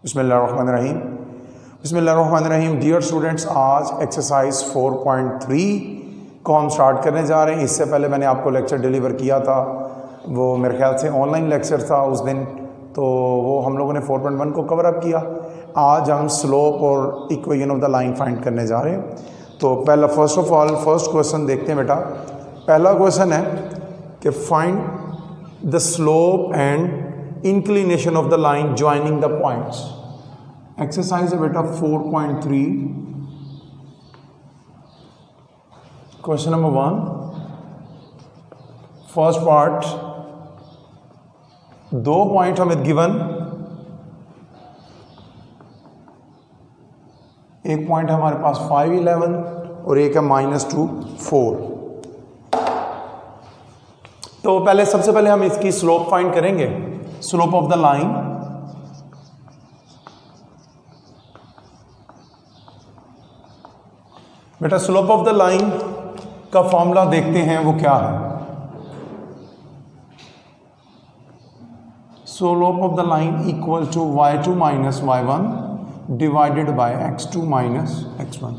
बिस्मिल्लाहिर्रहमानिर्रहीम। बिस्मिल्लाहिर्रहमानिर्रहीम। Dear students, आज एक्सरसाइज 4.3 को हम स्टार्ट करने जा रहे हैं। इससे पहले मैंने आपको लेक्चर डिलीवर किया था, वो मेरे ख्याल से ऑनलाइन लेक्चर था उस दिन, तो वो हम लोगों ने 4.1 को कवर अप किया। आज हम स्लोप और equation of the line find करने जा रहे हैं। तो पहला first of all first question देखते हैं बेटा। पहला क्वेश्चन है कि find the slope and inclination of the line joining the points. Exercise है बेटा 4.3। क्वेश्चन नंबर 1, फर्स्ट पार्ट, दो पॉइंट हमें गिवन, एक पॉइंट हमारे पास 5, 11 और एक है -2, 4। तो पहले सबसे पहले हम इसकी स्लोप फाइंड करेंगे, स्लोप ऑफ द लाइन। बेटा स्लोप ऑफ द लाइन का फॉर्मूला देखते हैं, वो क्या है। Slope of the line equal to y2 minus y1 divided by x2 minus x1।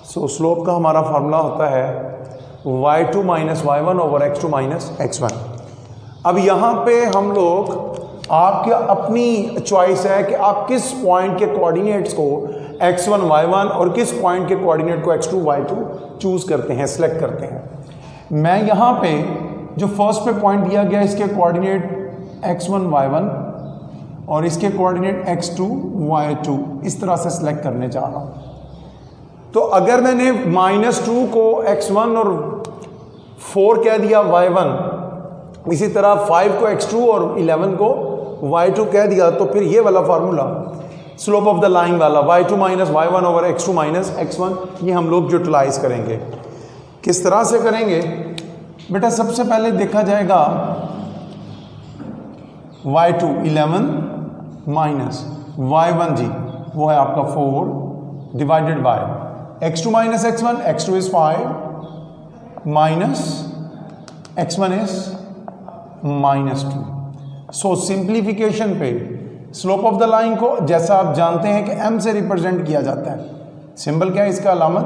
So slope का हमारा फॉर्मूला होता है y2 minus y1 over x2 minus x1। अब यहाँ पे हम लोग, आपकी अपनी चॉइस है कि आप किस पॉइंट के कोऑर्डिनेट्स को x1 y1 और किस पॉइंट के कोऑर्डिनेट को x2 y2 चूज करते हैं, सेलेक्ट करते हैं। मैं यहाँ पे जो फर्स्ट पे पॉइंट दिया गया, इसके कोऑर्डिनेट x1 y1 और इसके कोऑर्डिनेट x2 y2 इस तरह से सिलेक्ट करने जा रहा हूँ। तो अगर मैंने -2 को x1 और 4 कह दिया y1, इसी तरह 5 को x2 और 11 को y2 कह दिया, तो फिर ये वाला formula slope of the line वाला y2 minus y1 over x2 minus x1, ये हम लोग यूटिलाइज करेंगे। किस तरह से करेंगे बेटा? सबसे पहले देखा जाएगा y2 11 माइनस y1 जी वो है आपका 4 divided by x2 minus x1, x2 is 5 minus x1 is -2। So simplification पे स्लोप ऑफ द लाइन को, जैसा आप जानते हैं कि m से रिप्रेजेंट किया जाता है। सिंबल क्या है इसका? अलामत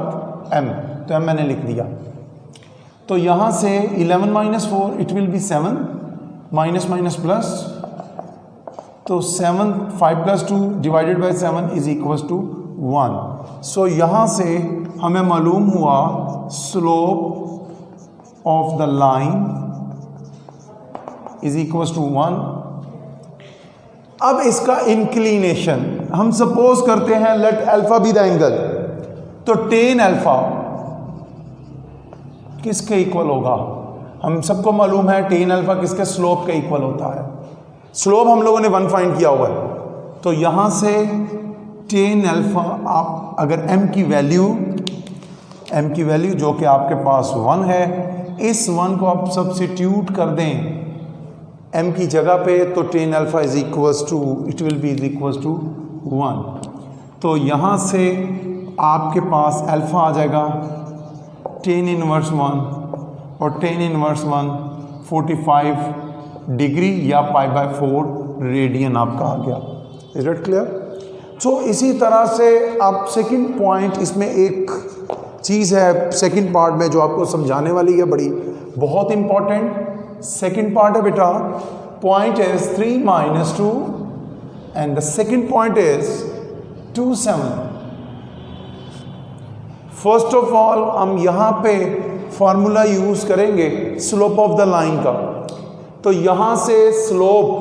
m, तो m मैंने लिख दिया। तो यहां से 11 minus 4 it will be 7 minus minus plus, तो 7 5 plus 2 divided by 7 is equal to 1। So यहां से हमें मालूम हुआ slope of the line is equal to 1। अब इसका इंक्लिनेशन हम सपोज करते हैं, let alpha be the angle, तो tan अल्फा किसके इक्वल होगा? हम सबको मालूम है tan अल्फा किसके स्लोप के इक्वल होता है। स्लोप हम लोगों ने 1 फाइंड किया हुआ है, तो यहां से tan अल्फा, आप अगर m की वैल्यू जो कि आपके पास 1 है, इस 1 को आप सब्स्टिट्यूट कर दें m की जगह पे, तो tan alpha is equals to, it will be is equals to 1। तो यहाँ से आपके पास अल्फा आ जाएगा tan इनवर्स 1 और tan इनवर्स 1 45 डिग्री या π/4 रेडियन आपका आ गया। Is it clear? सो इसी तरह से आप सेकंड पॉइंट, इसमें एक चीज़ है सेकंड पार्ट में जो आपको समझाने वाली है, बड़ी बहुत इंपॉर्टेंट। सेकंड पार्ट है बेटा, point is 3 minus 2 and the second point is 2 7। First of all हम यहां पे फॉर्मूला यूज करेंगे स्लोप ऑफ द लाइन का। तो यहां से स्लोप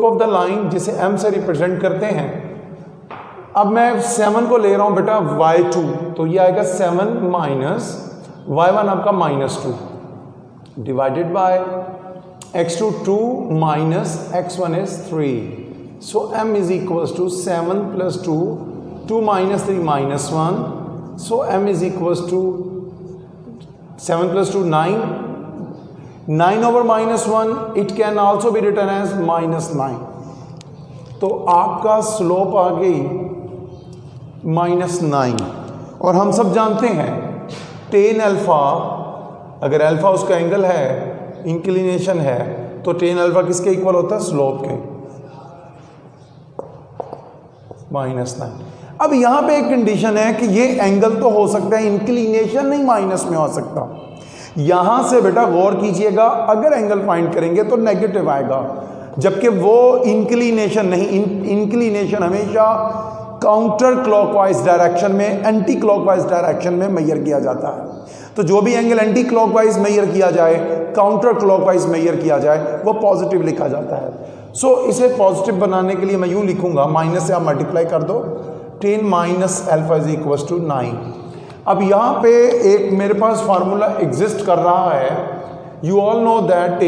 ऑफ द लाइन जिसे m से रिप्रेजेंट करते हैं, अब मैं 7 को ले रहा हूं बेटा y2, तो ये आएगा 7 माइनस y1 आपका -2 divided by x2 2 minus x1 is 3। So m is equals to 7 plus 2, 2 minus 3 minus 1, so m is equals to 7 plus 2 9, 9 over -1 it can also be written as -9। तो आपका स्लोप आ गई -9। और हम सब जानते हैं tan अल्फा, अगर अल्फा उसका एंगल है इंक्लिनेशन है, तो टेन अल्फा किसके इक्वल होता है? स्लोप के, -9। अब यहाँ पे एक कंडीशन है कि ये एंगल तो हो सकता है, इंक्लिनेशन नहीं माइनस में हो सकता। यहाँ से बेटा गौर कीजिएगा, अगर एंगल फाइंड करेंगे तो नेगेटिव आएगा, जबकि वो इंक्लिनेशन नहीं, इंक्लिनेशन हमेशा काउंटर क्लॉकवाइज डायरेक्शन में, एंटी क्लॉकवाइज डायरेक्शन में मेजर किया जाता है। तो जो भी एंगल एंटी क्लॉकवाइज मेजर किया जाए, काउंटर क्लॉकवाइज मेजर किया जाए, वो पॉजिटिव लिखा जाता है। सो इसे पॉजिटिव बनाने के लिए मैं यूँ लिखूंगा, माइनस से आप मल्टीप्लाई कर दो, 10 minus alpha is equal to 9। अब यहाँ पे एक मेरे पास फार्मूला एग्जिस्ट कर रहा है, you all know that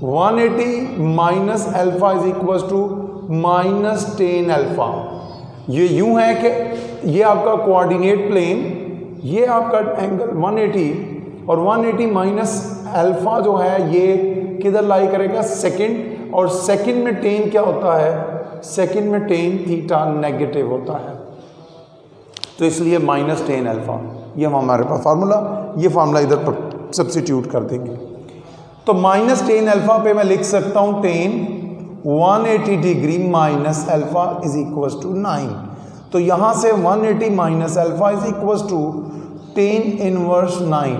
180 minus alpha is equal to -10 alpha. ये यूं है कि ये आपका कोऑर्डिनेट प्लेन, ये आपका एंगल 180, और 180 माइनस अल्फा जो है ये किधर लाई करेगा? सेकंड, और सेकंड में 10 क्या होता है? सेकंड में 10 थीटा नेगेटिव होता है, तो इसलिए -10 अल्फा। ये हमारे पास फार्मूला, ये फार्मूला इधर पर सब्स्टिट्यूट कर देंगे, तो -10 अल्फा पे मैं लिख सकता हूँ 10 180 degree minus alpha is equal to 9। तो यहाँ से 180 minus alpha is equal to 10 inverse 9।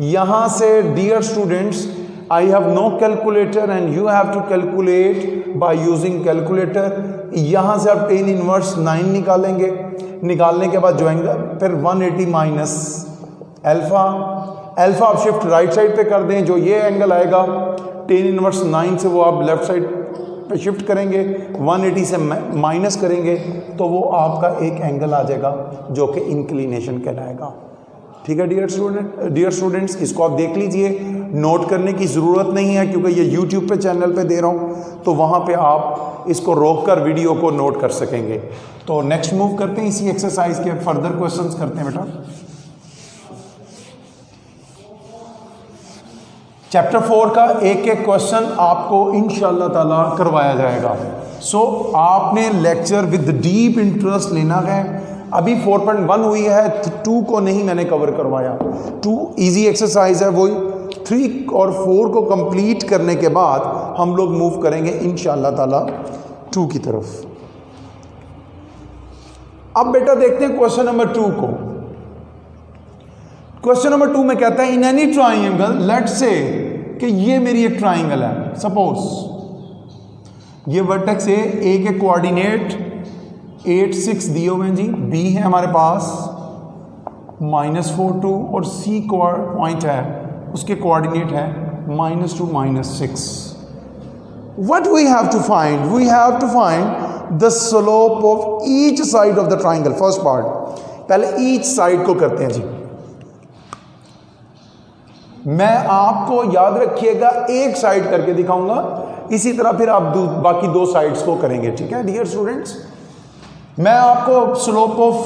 यहाँ से dear students, I have no calculator and you have to calculate by using calculator। यहाँ से आप 10 इनवर्स 9 निकालेंगे, निकालने के बाद जो एंगल, फिर 180 माइनस अल्फा, अल्फा आप शिफ्ट राइट साइड पे कर दें, जो ये एंगल आएगा 10 इनवर्स 9 से वो आप लेफ्ट साइड पे शिफ्ट करेंगे, 180 से माइनस करेंगे, तो वो आपका एक एंगल आ जाएगा जो कि इंक्लिनेशन कहलाएगा। ठीक है डियर स्टूडेंट्स, इसको आप देख लीजिए, नोट करने की ज़रूरत नहीं है क्योंकि ये यूट्यूब पे चैनल पे दे रहा हूँ, तो वहाँ पे आप इसको रोककर वीडियो को नोट कर सकेंगे। तो नेक्स्ट मूव करते हैं, इसी एक्सरसाइज के फर्दर क्वेश्चंस करते हैं बेटा। चैप्टर 4 का एक एक क्वेश्चन आपको इंशाअल्लाह ताला करवाया जाएगा। सो आपने लेक्चर विद डीप इंटरेस्ट लेना है। अभी 4.1 हुई है, 2 को नहीं मैंने कवर करवाया। 2 इजी एक्सरसाइज है, वही 3 और 4 को कंप्लीट करने के बाद हम लोग मूव करेंगे इंशाअल्लाह ताला 2 की तरफ। अब बेटा देखते हैं क्वेश्चन नंबर 2 को। क्वेश्चन नंबर 2 में कहता है in any triangle, let's say कि ये मेरी एक ट्राइंगल है, सपोज ये वर्टेक्स है, ए के कोऑर्डिनेट 8 6 दिए हुए हैं जी, बी है हमारे पास -4 2 और सी पॉइंट है, उसके कोऑर्डिनेट है -2 -6। What we have to find? We have to find the slope of each side of the triangle. First part, पहले ईच साइड को करते हैं जी। मैं आपको याद रखिएगा एक साइड करके दिखाऊंगा, इसी तरह फिर आप बाकी 2 साइड्स को करेंगे। ठीक है डियर स्टूडेंट्स, मैं आपको स्लोप ऑफ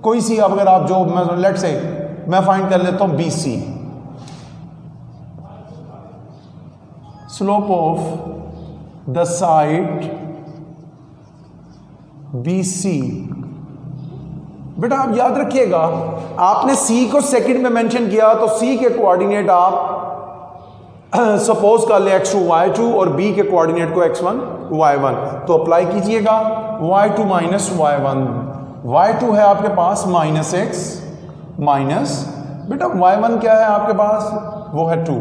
कोई सी, अगर आप जो लेट्स से मैं फाइंड कर लेता हूं BC, slope of the side BC। बेटा आप याद रखिएगा, आपने C को सेकंड में मेंशन किया तो C के कोऑर्डिनेट आप सपोज कर ले x2 y2 और B के कोऑर्डिनेट को x1 y1, तो अप्लाई कीजिएगा y2 माइनस y1। y2 है आपके पास -x माइनस, बेटा y1 क्या है आपके पास, वो है 2।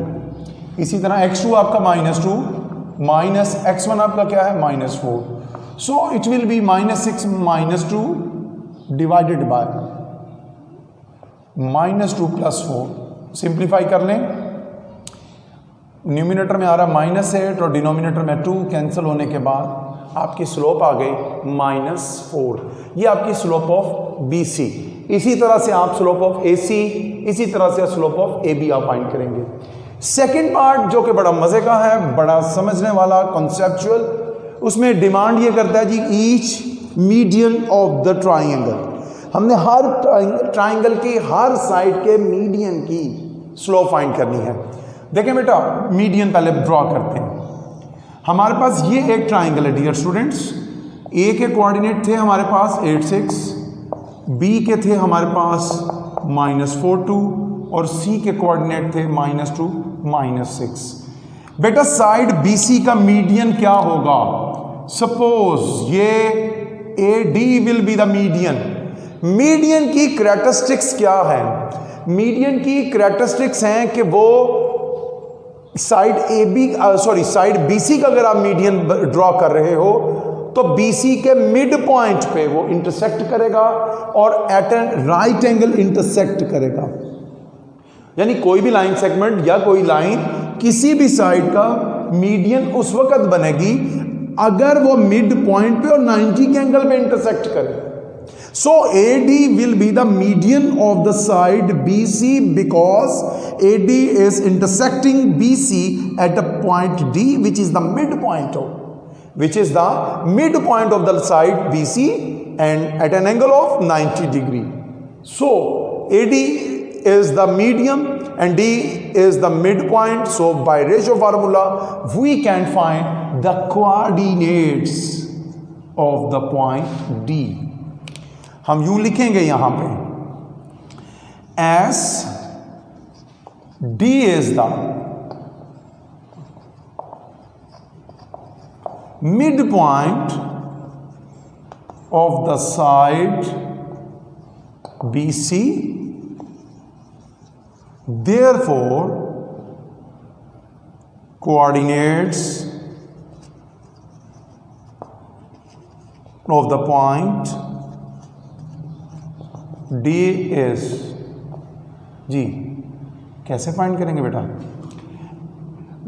इसी तरह x2 आपका -2 माइनस x1 आपका क्या है -4। So it will B -6 -2 divided by -2 + 4। Simplify कर लें, न्यूमिनेटर में आ रहा -8 और डिनोमिनेटर में 2, कैंसिल होने के बाद आपकी स्लोप आ गई -4। ये आपकी स्लोप ऑफ BC। इसी तरह से आप स्लोप ऑफ AC, इसी तरह से स्लोप ऑफ AB आप फाइंड करेंगे। सेकेंड पार्ट जो कि बड़ा मजे का है, बड़ा समझने वाला, कॉन्सेप्चुअल, उसमें डिमांड ये करता है जी each median of the triangle. हमने हर ट्राइंगल की हर साइड के मीडियन की स्लोप फाइंड करनी है। देखें बेटा, मीडियन पहले ड्रॉ करते हैं। हमारे पास ये एक ट्राइंगल है डियर स्टूडेंट्स, ए के कोऑर्डिनेट थे हमारे पास 8 6, बी के थे हमारे पास -4 2 और सी के कोऑर्डिनेट थे -2 -6। बेटा साइड BC का मीडियन क्या होगा? सपोज ये AD will be the median. Median की करैक्टरिस्टिक्स क्या है? मीडियन की करैक्टरिस्टिक्स हैं कि वो साइड साइड BC का अगर आप मीडियन ड्रॉ कर रहे हो तो BC के मिड पॉइंट पे वो इंटरसेक्ट करेगा और at an right angle intersect करेगा। यानी कोई भी लाइन सेगमेंट या कोई लाइन किसी भी साइड का मीडियन उस वक्त बनेगी अगर वो मिड पॉइंट पे और 90 के एंगल पे इंटरसेक्ट करे। So AD will be the median of the side BC because AD is intersecting BC at a point D which is the midpoint of the side BC and at an angle of 90 degree. So AD is the median and D is the midpoint. So by ratio formula we can find the coordinates of the point D. हम यूं लिखेंगे यहां पे S D is the midpoint of the side BC, therefore coordinates of the point D is जी कैसे find करेंगे बेटा?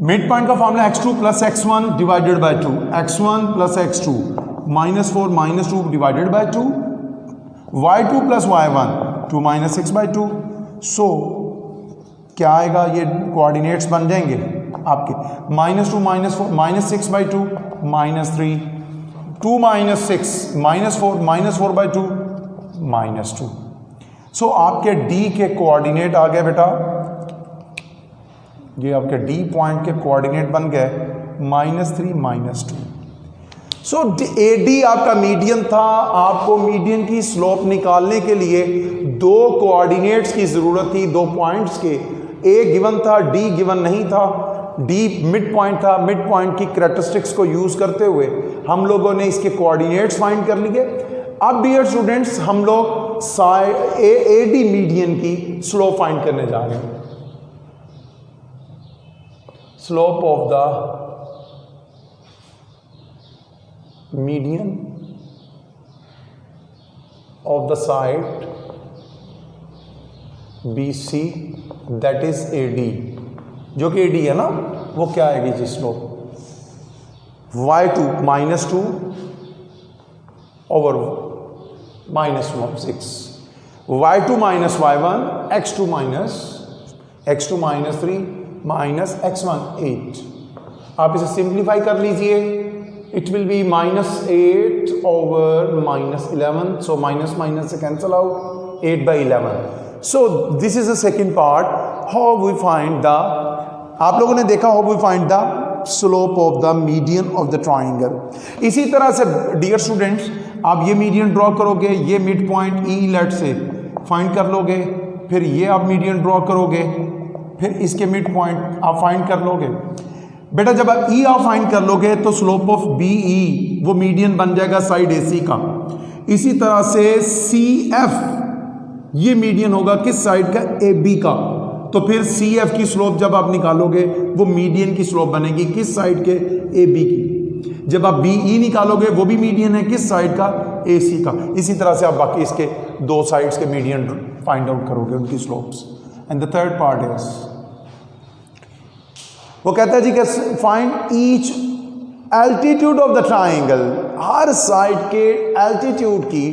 Mid point का formula x2 plus x1 divided by 2, x1 plus x2 -4 -2 divided by 2, y2 plus y1 2 -6 by 2। So क्या आएगा? ये coordinates बन जाएंगे आपके -2 -4 -6 बाय 2 -3 2 -6 -4 -4 बाय 2 -2। सो आपके D के कोऑर्डिनेट आ गए बेटा, ये आपके D पॉइंट के कोऑर्डिनेट बन गए -3 -2। सो AD आपका मीडियन था। आपको मीडियन की स्लोप निकालने के लिए दो कोऑर्डिनेट्स की ज़रूरत थी, दो पॉइंट्स के। A गिवन था, D गिवन नहीं था। D मिड पॉइंट था। मिड पॉइंट की करैक्टरिस्टिक्स को यूज़ करते हुए हम लोगों ने इसके कोऑर्डिनेट्स फाइंड कर लिए। अब डियर स्टूडेंट्स हम लोग AD मीडियन की स्लोप फाइंड करने जा रहे हैं। Slope of the median of the side BC that is AD, जो कि AD है ना, वो क्या आएगी जी slope? y2 -2 over -6, y2 minus y1, x2 minus 3 minus x1 8। आप इसे सिंप्लीफाई कर लीजिए, it will be -8 over -11, so minus से cancel out 8/11। So this is the second part, how we find the, आप लोगों ने देखा how we find the slope of the median of the triangle. इसी तरह से डियर स्टूडेंट्स आप ये मीडियन ड्रॉ करोगे, ये मिड पॉइंट E लेट से फाइंड कर लोगे, फिर ये आप मीडियन ड्रॉ करोगे, फिर इसके मिड पॉइंट आप फाइंड कर लोगे। बेटा जब आप E आप फाइंड कर लोगे तो स्लोप ऑफ BE वो मीडियन बन जाएगा साइड AC का। इसी तरह से CF ये मीडियन होगा किस साइड का? AB का। तो फिर CF की स्लोप जब आप निकालोगे वो मीडियन की स्लोप बनेगी किस साइड के? AB की। जब आप BE निकालोगे वो भी मीडियन है किस साइड का? AC का। इसी तरह से आप बाकी इसके दो साइड्स के मीडियन फाइंड आउट करोगे उनकी slopes. And the third part is, वो कहता है जी कि find each altitude of the triangle. Her side के एल्टीट्यूड की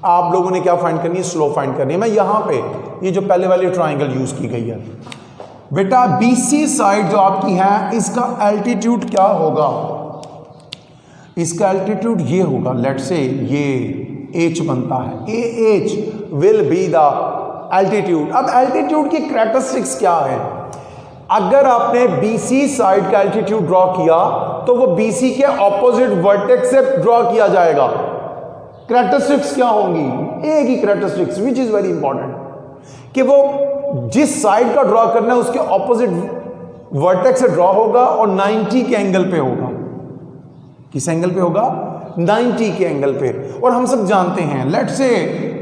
आप लोगों ने क्या फाइंड करनी है? स्लोप फाइंड करनी है। मैं यहां पे ये जो पहले वाली ट्राइंगल यूज की गई है बेटा, BC साइड जो आपकी है इसका एल्टीट्यूड क्या होगा? इसका एल्टीट्यूड ये होगा, लेट से ये H बनता है, AH will be the altitude. अब एल्टीट्यूड की करैक्टरिस्टिक्स क्या है? अगर आपने BC साइड का एल्टीट्यूड ड्रॉ किया तो वो BC के ऑपोजिट वर्टेक्स से ड्रॉ किया जाएगा। करैक्टरिस्टिक्स क्या होंगी? एक ही characteristics which is very important, कि वो जिस साइड का ड्रॉ करना है उसके ऑपोजिट वर्टेक्स से ड्रॉ होगा और 90 के एंगल पे होगा। किस एंगल पे होगा? 90 के एंगल पे। और हम सब जानते हैं, let's say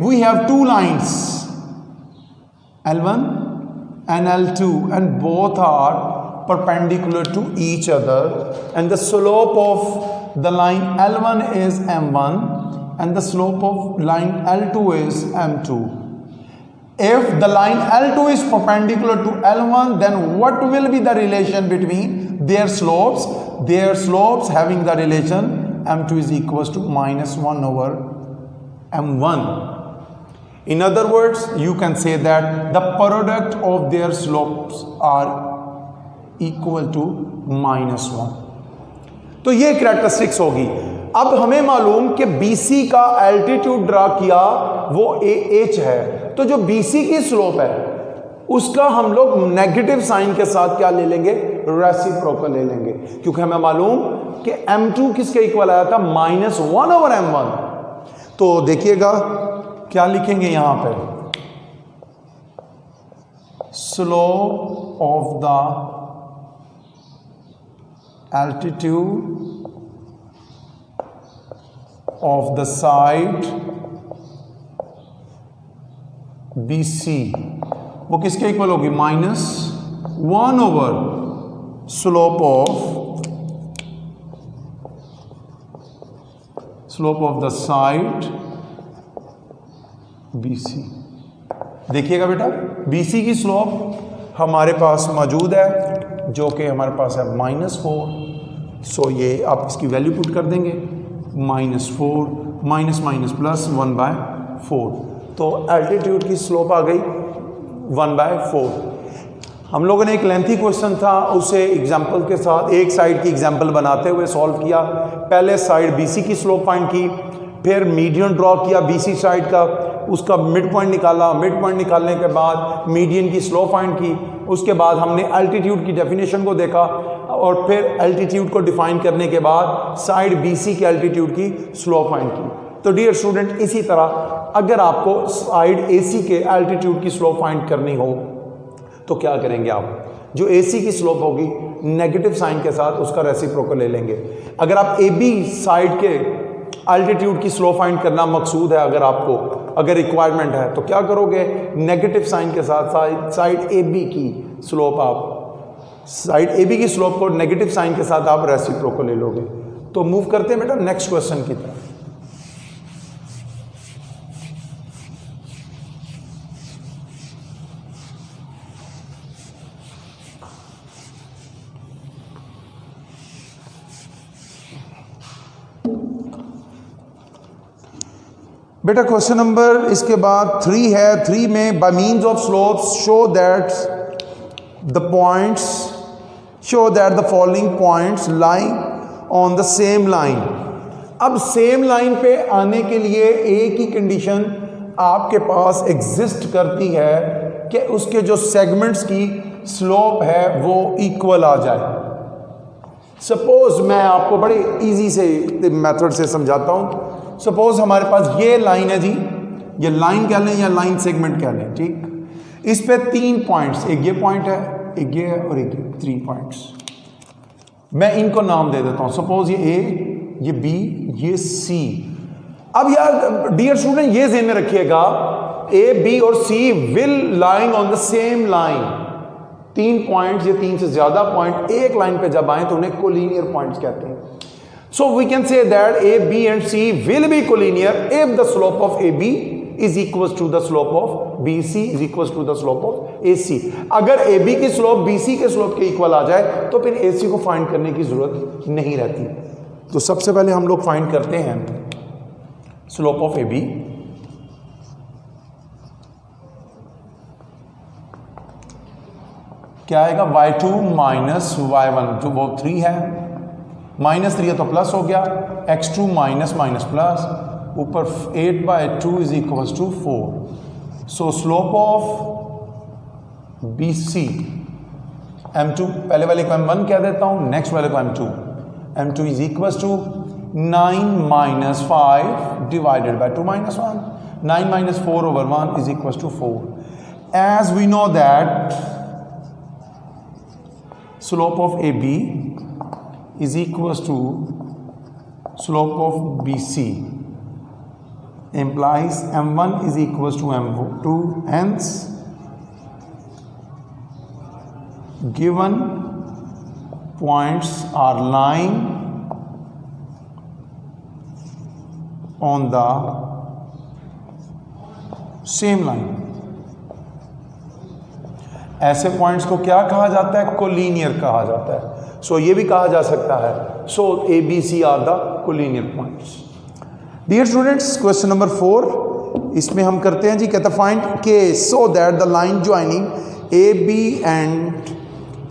we have two lines L1 and L2 and both are perpendicular to each other and the slope of the line L1 is M1 and the slope of line L2 is M2. If the line L2 is perpendicular to L1, then what will be the relation between their slopes? Their slopes having the relation M2 is equals to -1 over M1. In other words, you can say that the product of their slopes are equal to -1. तो ये characteristics होगी। अब हमें मालूम कि BC का altitude draw किया वो AH है, तो जो BC की स्लोप है उसका हम लोग नेगेटिव साइन के साथ क्या ले लेंगे? रेसिप्रोकल ले लेंगे, क्योंकि हमें मालूम कि M2 किसके इक्वल आया था? -1 over M1। तो देखिएगा क्या लिखेंगे यहां पे? Slope of the altitude of the side BC वो किसके इक्वल होगी? -1 over slope of the side BC। देखिएगा बेटा, BC की स्लोप हमारे पास मौजूद है जो कि हमारे पास है -4। सो ये आप इसकी वैल्यू पुट कर देंगे, -4 माइनस माइनस प्लस 1/4। तो एल्टीट्यूड की स्लोप आ गई 1/4। हम लोगों ने एक लेंथी क्वेश्चन था, उसे एग्जाम्पल के साथ एक साइड की एग्जाम्पल बनाते हुए सॉल्व किया। पहले साइड BC की स्लोप फाइंड की, फिर मीडियन ड्रॉ किया BC साइड का, उसका मिड पॉइंट निकाला, मिड पॉइंट निकालने के बाद मीडियन की स्लोप फाइंड की, उसके बाद हमने एल्टीट्यूड की डेफिनेशन को देखा और फिर एल्टीट्यूड को डिफाइन करने के बाद साइड BC के एल्टीट्यूड की स्लोप फाइंड की। तो डियर स्टूडेंट, इसी तरह अगर आपको साइड AC के एल्टीट्यूड की स्लोप फाइंड करनी हो तो क्या करेंगे आप? जो AC की स्लोप होगी नेगेटिव साइन के साथ उसका रेसिप्रोकल ले लेंगे। अगर आप AB साइड के एल्टीट्यूड की स्लोप फाइंड करना मकसूद है, अगर रिक्वायरमेंट है, तो क्या करोगे? नेगेटिव साइन के साथ साइड AB की स्लोप की स्लोप को नेगेटिव साइन के साथ आप रेसिप्रोकल ले लोगे। तो मूव करते हैं बेटा नेक्स्ट क्वेश्चन की तरफ। बेटा क्वेश्चन नंबर इसके बाद 3 है। 3 में bye means of slopes show that the following points lying on the same line. अब सेम लाइन पे आने के लिए एक ही कंडीशन आपके पास एग्जिस्ट करती है कि उसके जो सेगमेंट्स की स्लोप है वो इक्वल आ जाए। सपोज मैं आपको बड़े इजी से मेथड से समझाता हूं। सपोज हमारे पास ये लाइन है जी, ये लाइन कह लें या लाइन सेगमेंट कह लें, ठीक। इस पे 3 पॉइंट्स, एक ये पॉइंट है, एक ये है और एक ये, 3 पॉइंट्स। मैं इनको नाम दे देता हूं। सपोज ये A, ये B, ये C। अब यार डियर स्टूडेंट ये ध्यान में रखिएगा, A, B और C will lying on the same line. 3 points या 3 से ज्यादा पॉइंट एक लाइन पे जब आए तो उन्हें कोलिनियर पॉइंट्स कहते हैं। So we can say that A, B and C will be collinear if the slope of AB is equals to the slope of BC is equals to the slope of AC। अगर AB की slope BC के slope के equal आ जाए तो फिर AC को find करने की जरूरत नहीं रहती। तो सबसे पहले हम लोग फाइंड करते हैं स्लोप ऑफ AB। क्या आएगा? y2 माइनस y1, जो वो 3 है, -3 है तो प्लस हो गया, x2 माइनस माइनस प्लस, ऊपर 8/2 is equal to 4। So slope of BC M2, पहले वाले को M1 कह देता हूं, नेक्स्ट वाले को M2 is equal to 9 - 5 divided by 2 - 1। 9 - 4 over 1 is equals to 4। As we know that slope of AB is equals to slope of BC implies M1 is equals to M2, hence given points are lying on the same line. ऐसे points को क्या कहा जाता है? Collinear कहा जाता है. सो ये भी कहा जा सकता है. So A B C are the collinear points. Dear students, question number 4 इसमें हम करते हैं जी. कहता find K so that the line joining A B and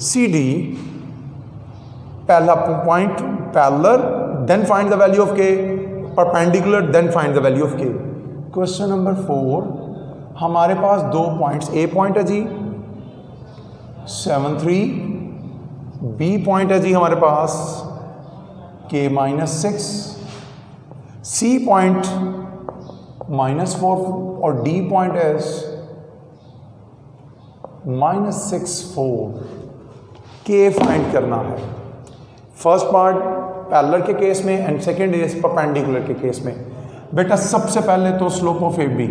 C D, पहला point parallel, then find the value of K, perpendicular, then find the value of K. Question number 4 हमारे पास दो points, ए point है जी 7-3, B point है जी हमारे पास k-6, C point -4 और D point है -6-4. के find करना है. फर्स्ट पार्ट पैरेलल के केस में एंड सेकेंड इज परपेंडिकुलर के केस में. बेटा सबसे पहले तो slope of A B,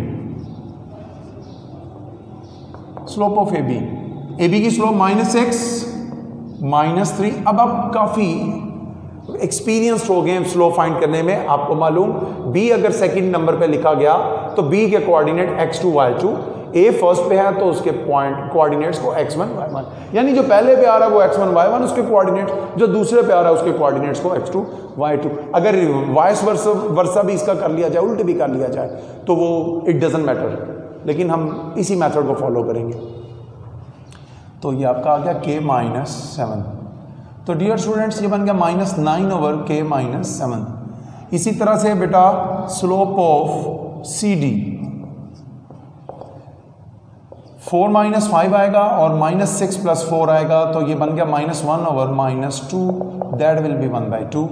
slope of A B की स्लोप -6, -3. अब आप काफ़ी एक्सपीरियंस्ड हो गए स्लोप फाइंड करने में. आपको मालूम बी अगर सेकंड नंबर पे लिखा गया तो बी के कोऑर्डिनेट x2 y2, ए फर्स्ट पे है तो उसके पॉइंट कोऑर्डिनेट्स को x1 y1, यानी जो पहले पे आ रहा है वो x1 y1 उसके कोऑर्डिनेट्स, जो दूसरे पे आ रहा है उसके कोऑर्डिनेट्स को x2 y2. अगर वाइस वर्सा भी इसका कर लिया जाए, उल्ट भी कर लिया जाए तो वो इट डजंट मैटर, लेकिन हम इसी मेथड को फॉलो करेंगे. तो ये आपका आ गया k-7. तो डियर स्टूडेंट्स ये बन गया -9/k-7. इसी तरह से बेटा स्लोप ऑफ सी डी 4-5 आएगा और -6 + 4 आएगा, तो ये बन गया -1/-2, that will be 1/2.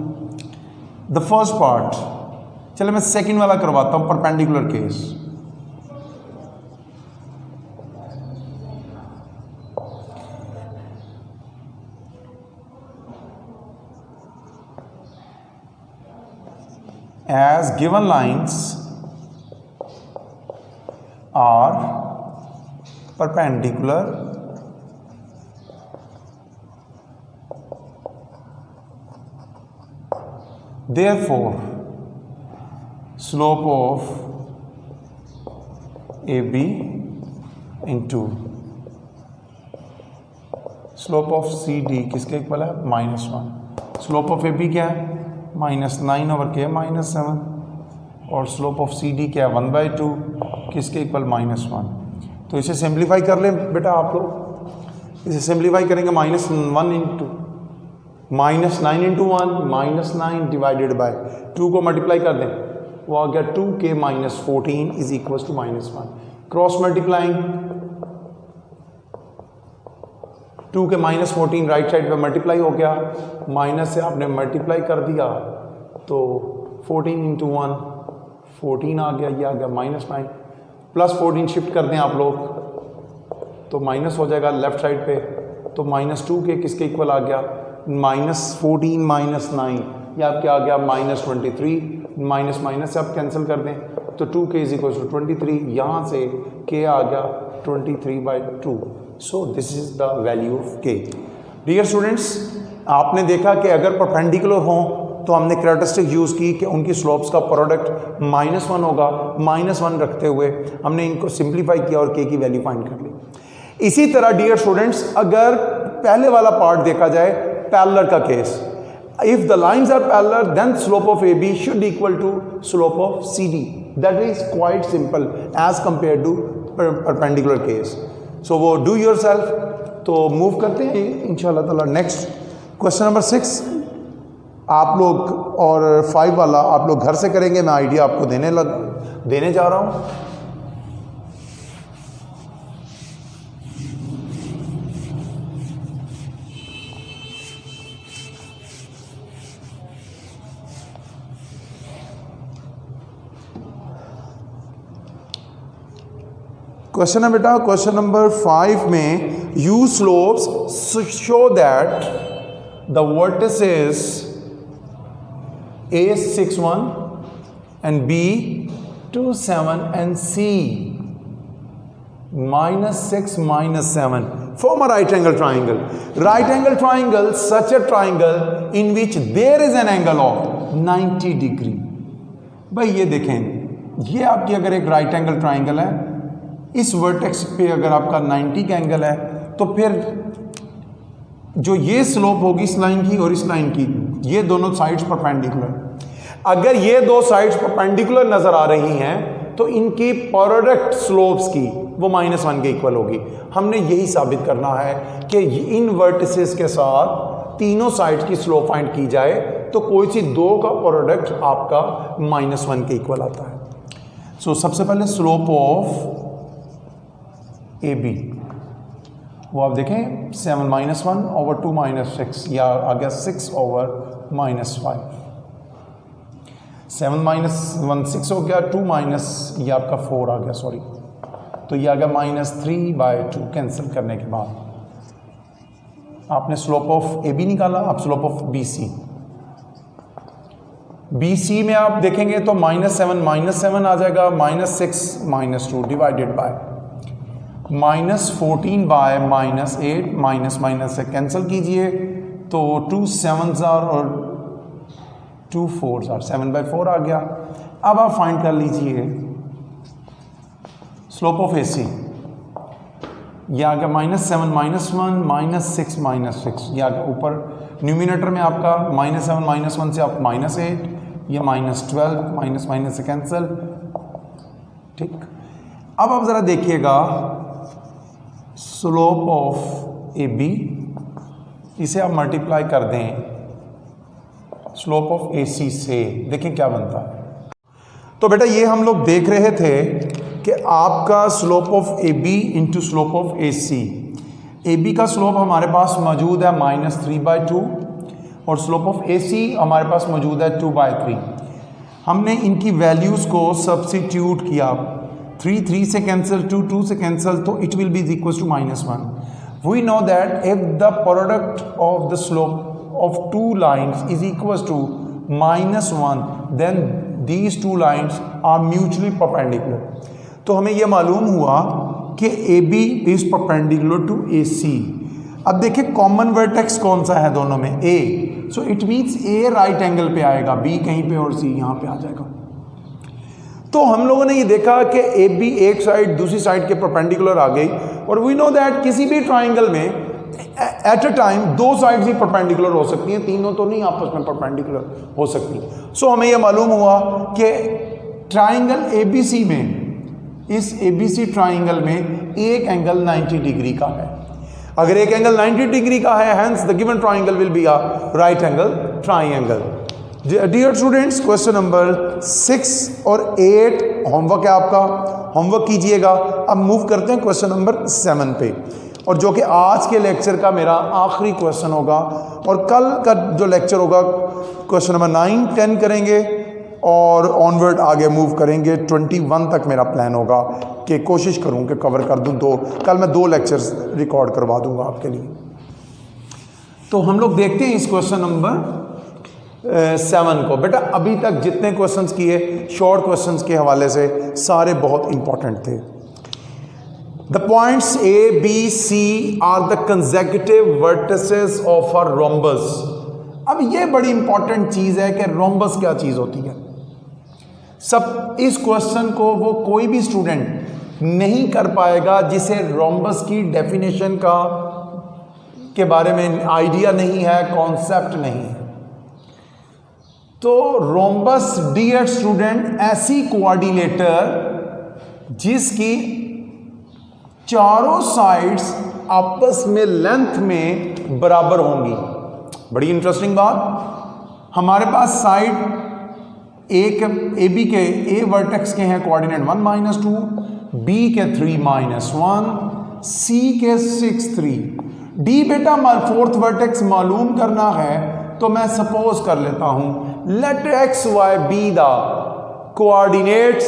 The first part. चलो मैं सेकंड वाला करवाता हूं, perpendicular case. As given lines are perpendicular, therefore slope of AB into slope of CD किसके इक्वल है? -1. स्लोप ऑफ AB क्या है? -9/k-7 और स्लोप ऑफ सी डी क्या है? 1/2 किसके इक्वल? -1. तो इसे सिंप्लीफाई कर लें बेटा आप लोग. इसे सिंप्लीफाई करेंगे -9 × 1 -9 डिवाइडेड बाय 2 को मल्टीप्लाई कर दें, वो आ गया 2k-14 is equal to -1. Cross multiplying 2 के -14 राइट साइड पे मल्टीप्लाई हो गया, माइनस से आपने मल्टीप्लाई कर दिया तो 14 × 1 14 आ गया, ये आ गया -9, प्लस 14 शिफ्ट कर दें आप लोग तो माइनस हो जाएगा लेफ्ट साइड पे, तो -2 के किसके इक्वल आ गया? -14 -9, ये आपके आ गया -23. माइनस से आप कैंसिल कर दें तो 2k = 23, यहाँ से k आ गया 23/2. So this is the value of k. Dear students, आपने देखा कि अगर परपेंडिकुलर हों तो हमने कैरेक्टरिस्टिक यूज़ की कि उनकी स्लोप्स का प्रोडक्ट -1 होगा. -1 रखते हुए हमने इनको सिंप्लीफाई किया और k की वैल्यू फाइंड कर ली. इसी तरह डियर स्टूडेंट्स, अगर पहले वाला पार्ट देखा जाए पैरेलल का case, if the lines are parallel then slope of AB should equal to slope of CD. That is quite simple as compare to perpendicular case. So वो डू योरसेल्फ. तो move करते हैं इंशाल्लाह ताला next question number 6 आप लोग, और 5 वाला आप लोग घर से करेंगे. मैं आइडिया आपको देने जा रहा हूँ. क्वेश्चन है बेटा, क्वेश्चन नंबर 5 में you slopes show that the vertices A61 and B27 and C -6 -7 form a right angle triangle. Right angle triangle, such a triangle in which there is an angle of 90 degree. भाई ये देखें, ये आपकी अगर एक right angle triangle है, इस vertex पे अगर आपका 90 का एंगल है, तो फिर जो ये स्लोप होगी इस लाइन की और इस लाइन की, ये दोनों साइड्स परपेंडिकुलर, अगर ये दो साइड्स परपेंडिकुलर नजर आ रही हैं तो इनकी प्रोडक्ट स्लोप्स की वो -1 के इक्वल होगी। हमने यही साबित करना है कि इन वर्टिसेस के साथ तीनों साइड्स की स्लोप फाइंड की जाए तो कोई सी दो का प्रोडक्ट आपका -1 के इक्वल आता है। सो सबसे पहले स्लोप ऑफ AB वो आप देखें 7 -1 over 2 -6 या आ गया 6 over -5। 7 -1 6 हो गया, 2 माइनस ये आपका 4 आ गया, सॉरी, तो ये आ गया -3/2। कैंसिल करने के बाद आपने स्लोप ऑफ AB निकाला, अब स्लोप ऑफ BC में आप देखेंगे तो -7 -7 आ जाएगा, -6 -2 डिवाइडेड बाय -14 बाय -8 माइनस से कैंसिल कीजिए तो 2 7s और 2 4s 7/4 आ गया। अब आप फाइंड कर लीजिए स्लोप ऑफ AC, यह आ गया -7 -1 -6 -6, यह आ गया ऊपर न्यूमिनेटर में आपका -7 -1 से आप -8, यह -12 माइनस से कैंसिल। ठीक, अब आप ज़रा देखिएगा स्लोप ऑफ AB, इसे आप मल्टीप्लाई कर दें स्लोप ऑफ AC से, देखें क्या बनता है। तो बेटा ये हम लोग देख रहे थे कि आपका slope of AB into slope of AC, AB का स्लोप हमारे पास मौजूद है -3/2 और स्लोप ऑफ AC हमारे पास मौजूद है 2/3। हमने इनकी वैल्यूज़ को सब्स्टिट्यूट किया, 3 3 से कैंसिल, 2 2 से कैंसिल, तो it will be equal to -1। We know that if the product of the slope of two lines is equals to -1, then these two lines are mutually perpendicular। तो हमें यह मालूम हुआ कि AB is perpendicular to AC। अब देखिए common vertex कौन सा है दोनों में, A, so it means A right angle पे आएगा, B कहीं पे और C यहाँ पे आ जाएगा। तो हम लोगों ने ये देखा कि AB एक साइड दूसरी साइड के परपेंडिकुलर आ गई, और वी नो दैट किसी भी ट्राइंगल में एट अ टाइम दो साइड्स ही परपेंडिकुलर हो सकती हैं, तीनों तो नहीं आपस में परपेंडिकुलर हो सकती। सो हमें यह मालूम हुआ कि ट्राइंगल ABC में, इस ABC ट्राइंगल में एक एंगल 90 डिग्री का है। अगर एक एंगल 90 डिग्री का है, hence the given triangle will be a right angle triangle. Dear students, question number 6 और 8 होमवर्क है आपका, होमवर्क कीजिएगा। अब मूव करते हैं क्वेश्चन नंबर 7 पे, और जो कि आज के लेक्चर का मेरा आखिरी क्वेश्चन होगा, और कल का जो लेक्चर होगा क्वेश्चन नंबर 9 10 करेंगे और ऑनवर्ड आगे मूव करेंगे। 21 तक मेरा प्लान होगा कि कोशिश करूं कि कवर कर दूं, कल मैं 2 लेक्चर्स रिकॉर्ड करवा दूंगा आपके लिए। तो हम लोग देखते हैं इस क्वेश्चन नंबर 7 को। बेटा अभी तक जितने क्वेश्चंस किए शॉर्ट क्वेश्चंस के हवाले से सारे बहुत इंपॉर्टेंट थे। The points A, B, C are the consecutive vertices of a rhombus। अब ये बड़ी इंपॉर्टेंट चीज है कि रोम्बस क्या चीज होती है। सब इस क्वेश्चन को वो कोई भी स्टूडेंट नहीं कर पाएगा जिसे रोम्बस की डेफिनेशन का के बारे में आइडिया नहीं है, कॉन्सेप्ट नहीं है। तो रोम्बस डियर स्टूडेंट ऐसी कोऑर्डिनेटर जिसकी चारों साइड्स आपस में लेंथ में बराबर होंगी। बड़ी इंटरेस्टिंग बात, हमारे पास साइड एक AB के A वर्टेक्स के हैं कोऑर्डिनेट 1 -2, B के 3 -1, C के 6 3, D बेटा 4th वर्टेक्स मालूम करना है तो मैं सपोज कर लेता हूं let x y be the coordinates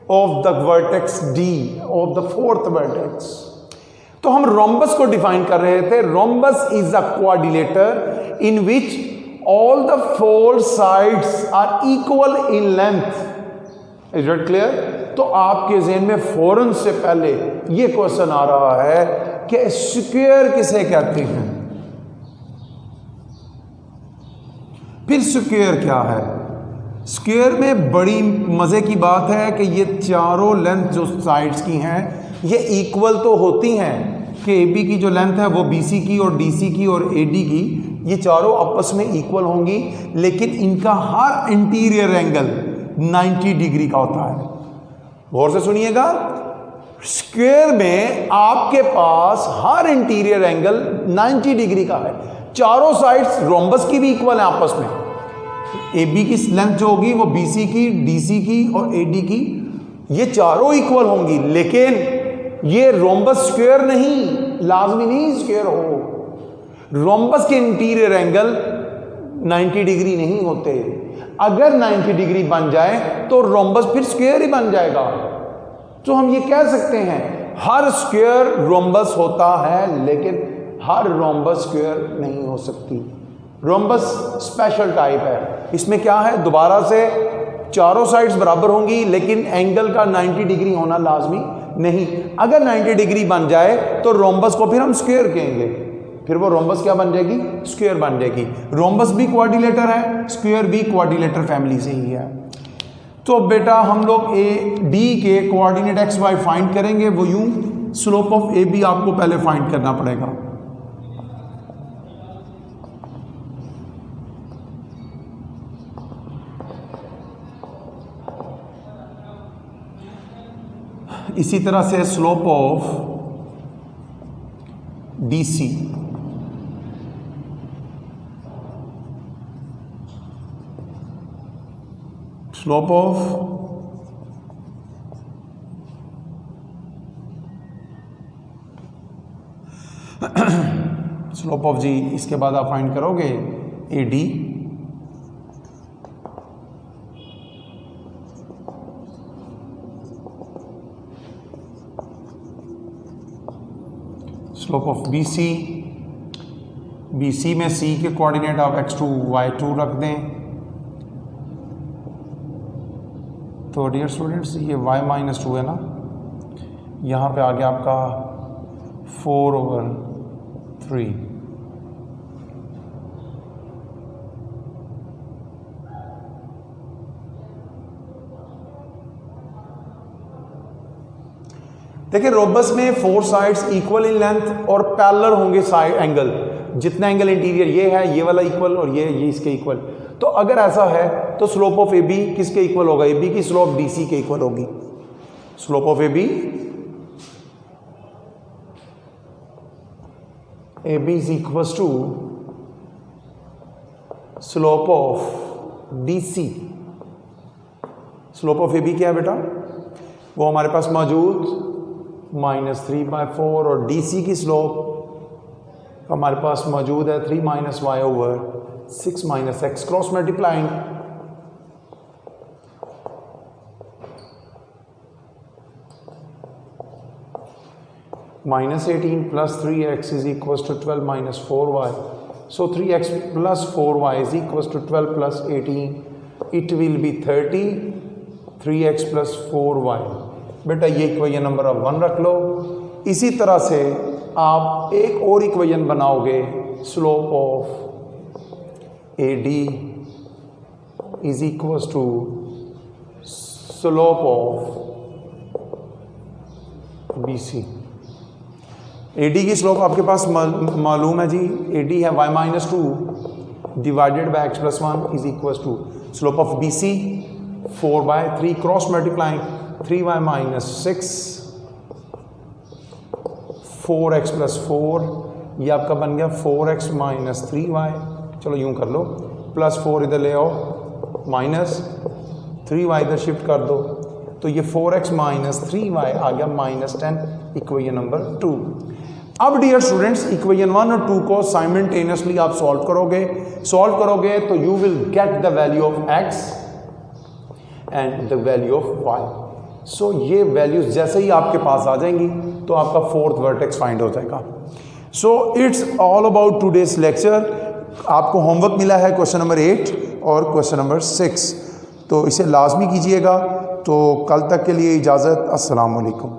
of the vertex D, of the fourth vertex. तो हम रोम्बस को डिफाइन कर रहे थे। Rhombus is a quadrilateral in which all the four sides are equal in length. Is it clear? तो आपके ज़हन में फौरन से पहले ये क्वेश्चन आ रहा है कि स्क्वायर किसे कहते हैं। फिर स्क्वायर क्या है? स्क्वायर में बड़ी मज़े की बात है कि ये चारों लेंथ जो साइड्स की हैं ये इक्वल तो होती हैं कि ए बी की जो लेंथ है वो बी सी की और डी सी की और ए डी की, ये चारों आपस में इक्वल होंगी, लेकिन इनका हर इंटीरियर एंगल 90 डिग्री का होता है। गौर से सुनिएगा, स्क्वायर में आपके पास हर इंटीरियर एंगल 90 डिग्री का है। चारों साइड्स रोम्बस की भी इक्वल है आपस में। ए बी की लेंथ जो होगी वो बी सी की, डी सी की और ए डी की, ये चारों इक्वल होंगी, लेकिन ये रोम्बस स्क्वायर नहीं, लाजमी नहीं स्क्वायर हो। रोम्बस के इंटीरियर एंगल 90 डिग्री नहीं होते। अगर 90 डिग्री बन जाए तो रोम्बस फिर स्क्वायर ही बन जाएगा। तो हम ये कह सकते हैं हर स्क्वायर रोम्बस होता है, लेकिन हर रोम्बस स्क्वायर नहीं हो सकती। रोम्बस स्पेशल टाइप है। इसमें क्या है, दोबारा से चारों साइड्स बराबर होंगी, लेकिन एंगल का 90 डिग्री होना लाजमी नहीं। अगर 90 डिग्री बन जाए तो रोम्बस को फिर हम स्क्वायर कहेंगे, फिर वो रोम्बस क्या बन जाएगी, स्क्वायर बन जाएगी। रोम्बस भी क्वाड्रिलेटर है, स्क्वायर भी क्वाड्रिलेटर फैमिली से ही है। तो बेटा हम लोग ए डी के कोऑर्डिनेट एक्स वाई फाइंड करेंगे। वो यूं, स्लोप ऑफ ए बी आपको पहले फाइंड करना पड़ेगा। इसी तरह से slope of D C, slope of slope of G, इसके बाद आप फाइंड करोगे A D, slope of B C, B C में सी के कोऑर्डिनेट आप x2 y2 रख दें। तो डियर स्टूडेंट्स ये y-2 है ना, यहाँ पे आ गया आपका 4/3। देखिए रोम्बस में 4 साइड्स इक्वल इन लेंथ और पैरेलल होंगे साइड एंगल। जितना एंगल इंटीरियर ये है, ये वाला इक्वल और ये इसके इक्वल। तो अगर ऐसा है तो स्लोप ऑफ ए बी किसके इक्वल होगा, ए बी की स्लोप डी सी के इक्वल होगी। Slope of A B is equal to slope of D C. Slope of A B क्या है बेटा, वो हमारे पास मौजूद -3/4 और डी सी की स्लोप हमारे पास मौजूद है 3 - y/6 - x cross multiplying. -18 + 3x is equals to 12 - 4y. So 3x + 4y is equals to 12 + 18. It will be 30. 3x + 4y. बेटा ये इक्वेशन नंबर आप 1 रख लो। इसी तरह से आप एक और इक्वेशन बनाओगे, slope of A D is equal to slope of B C. A D की स्लोप आपके पास मालूम है जी, ए डी है y-2 divided by x + 1 is equal to slope of B C 4/3 cross multiplying 3y - 6 4x + 4, ये आपका बन गया 4x - 3y। चलो यूं कर लो, +4 इधर ले आओ, -3y इधर शिफ्ट कर दो, तो ये 4x - 3y आ गया -10, इक्वेशन नंबर 2। अब डियर स्टूडेंट्स इक्वेशन 1 और 2 को साइमल्टेनियसली आप सॉल्व करोगे तो you will get the value of x and the value of y। सो ये वैल्यूज जैसे ही आपके पास आ जाएंगी तो आपका फोर्थ वर्टेक्स फाइंड हो जाएगा। So it's all about today's lecture. आपको होमवर्क मिला है क्वेश्चन नंबर 8 और क्वेश्चन नंबर 6, तो इसे लाजमी कीजिएगा। तो कल तक के लिए इजाज़त, अस्सलाम वालेकुम।